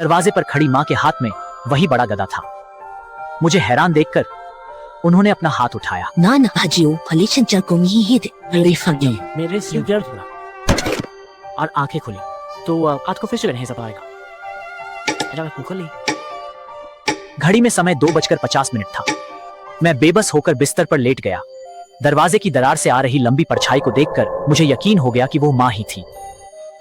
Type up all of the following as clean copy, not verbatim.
दरवाजे पर खड़ी माँ के हाथ में वही बड़ा गदा था। मुझे हैरान देखकर उन्होंने अपना हाथ उठाया। 나는 아주 벌리천장 공이해 벌리fangi मेरे सिर दर्द हो रहा और आंखें खुली तो आज को फिर से नहीं सब आएगा। अचानक खुली। घड़ी में समय 2:50 था। मैं बेबस होकर बिस्तर पर लेट गया। दरवाजे की दरार से आ रही लंबी परछाई को देखकर मुझे यकीन हो गया कि वो माँ ही थी।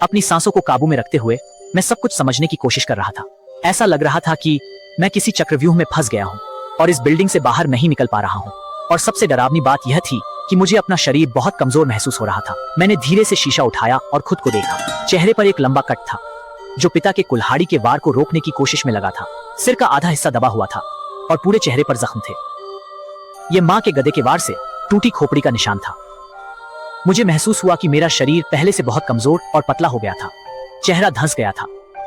अपनी सांसों को काबू में रखते हुए मैं सब कुछ समझने की कोशिश कर रहा था। ऐसा लग रहा था कि मैं किसी चक्रव्यूह में फंस गया हूँ और इस बिल्डिंग से बाहर नहीं निकल पा रहा हूँ। और सबसे डरावनी बात यह थी कि मुझे अपना शरीर बहुत कमजोर महसूस हो रहा था। मैंने धीरे से शीशा उठाया और खुद को देखा। चेहरे पर एक लंबा कट था जो पिता के कुल्हाड़ी के वार को रोकने की कोशिश में लगा था। सिर का आधा हिस्सा दबा हुआ था और पूरे चेहरे पर जख्म थे। यह माँ के गदे के वार से टूटी खोपड़ी का निशान था। मुझे महसूस हुआ कि मेरा शरीर पहले से बहुत कमजोर और पतला हो गया था। चेहरा धंस गया था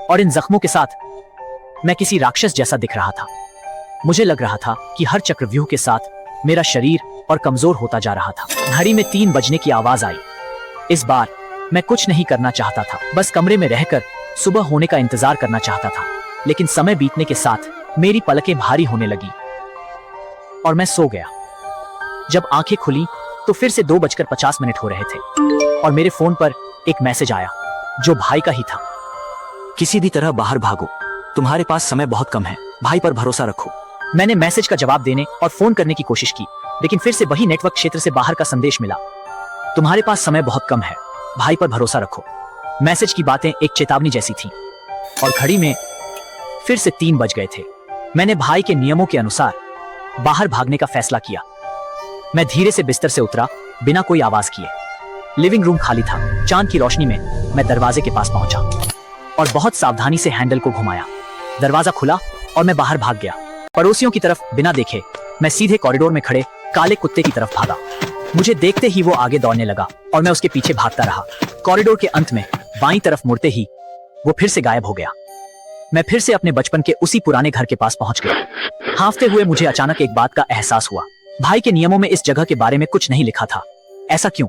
और इन जख्मों के साथ मैं किसी राक्षस जैसा दिख रहा था। मुझे लग रहा था कि हर चक्रव्यूह के साथ मेरा शरीर और कमजोर होता जा रहा था। घड़ी में 3 बजने की आवाज आई। इस बार मैं कुछ नहीं करना चाहता था, बस कमरे में रहकर सुबह होने का इंतजार करना चाहता था। लेकिन समय बीतने के साथ मेरी पलकें भारी होने लगी और मैं सो गया। जब आंखें खुली तो फिर से 2:50 हो रहे थे और मेरे फोन पर एक मैसेज आया जो भाई का ही था। किसी भी तरह बाहर भागो, तुम्हारे पास समय बहुत कम है, भाई पर भरोसा रखो। मैंने मैसेज का जवाब देने और फोन करने की कोशिश की, लेकिन फिर से वही नेटवर्क क्षेत्र से बाहर का संदेश मिला। तुम्हारे पास समय बहुत कम है, भाई पर भरोसा रखो। मैसेज की बातें एक चेतावनी जैसी थीं और घड़ी में फिर से 3 बज गए थे। मैंने भाई के नियमों के अनुसार बाहर भागने का फैसला किया। मैं धीरे से बिस्तर से उतरा बिना कोई आवाज किए। लिविंग रूम खाली था। चांद की रोशनी में मैं दरवाजे के पास पहुंचा और बहुत सावधानी से हैंडल को घुमाया। दरवाजा खुला और मैं बाहर भाग गया। पड़ोसियों की तरफ बिना देखे मैं सीधे कॉरिडोर में खड़े काले कुत्ते की तरफ भागा। मुझे देखते ही वो आगे दौड़ने लगा और मैं उसके पीछे भागता रहा। कॉरिडोर के अंत में बाईं तरफ मुड़ते ही वो फिर से गायब हो गया। मैं फिर से अपने बचपन के उसी पुराने घर के पास पहुंच गया। हांफते हुए मुझे अचानक एक बात का एहसास हुआ। भाई के नियमों में इस जगह के बारे में कुछ नहीं लिखा था। ऐसा क्यों?